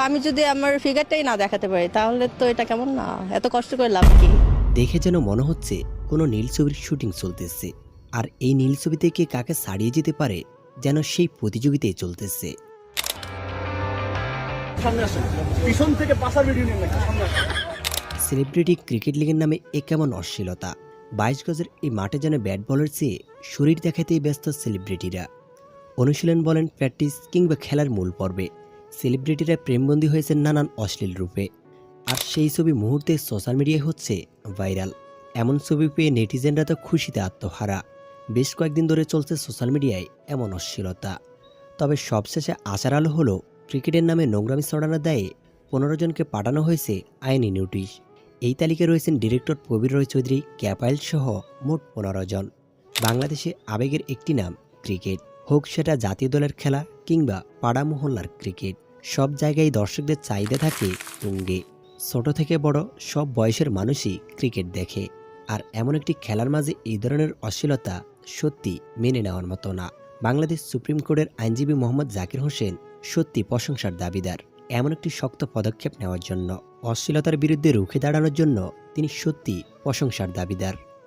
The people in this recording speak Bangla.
আমি যদি আমার ফিগারটাই না দেখাতে পারি তাহলে তো এটা কেমন না, এত কষ্ট করে লাভ কি? দেখে যেন মনে হচ্ছে কোনো নীল ছবির শুটিং চলতেছে, আর এই নীল ছবিতে কে কাকে ছাড়িয়ে যেতে পারে যেন সেই প্রতিযোগিতায় চলতেছে। সেলিব্রিটি ক্রিকেট লিগের নামে এ কেমন অশ্লীলতা! 22 গজের এই মাঠে যেন ব্যাট বলের চেয়ে শরীর দেখাতেই ব্যস্ত সেলিব্রিটিরা। অনুশীলন বলেন, প্র্যাকটিস কিংবা খেলার মূল পর্বে সেলিব্রিটিরা প্রেমবন্দী হয়েছেন নানান অশ্লীল রূপে। আর সেই ছবি মুহূর্তে সোশ্যাল মিডিয়ায় হচ্ছে ভাইরাল। এমন ছবি পেয়ে নেটিজেনরা তো খুশিতে আত্মহারা। বেশ কয়েকদিন ধরে চলছে সোশ্যাল মিডিয়ায় এমন অশ্লীলতা। তবে সবশেষে আশার আলো হলো, ক্রিকেটের নামে নোংরামি ছড়ানোর দায়ে 15 জনকে পাঠানো হয়েছে আইনি নোটিশ। এই তালিকায় রয়েছেন ডিরেক্টর প্রবীর রয় চৌধুরী, ক্যাপাইল সহ মোট 15 জন। বাংলাদেশে আবেগের একটি নাম ক্রিকেট, হোক সেটা জাতীয় দলের খেলা কিংবা পাড়া মহল্লার ক্রিকেট। সব জায়গায় দর্শকদের চাহিদা থাকে তুঙ্গে। ছোট থেকে বড় সব বয়সের মানুষই ক্রিকেট দেখে। আর এমন একটি খেলার মাঝে এই ধরনের অশ্লীলতা সত্যি মেনে নেওয়ার মতো না। বাংলাদেশ সুপ্রিম কোর্টের আইনজীবী মোহাম্মদ জাকির হোসেন সত্যি প্রশংসার দাবিদার। এমন একটি শক্ত পদক্ষেপ নেওয়ার জন্য, অশ্লীলতার বিরুদ্ধে রুখে দাঁড়ানোর জন্য তিনি সত্যি প্রশংসার দাবিদার।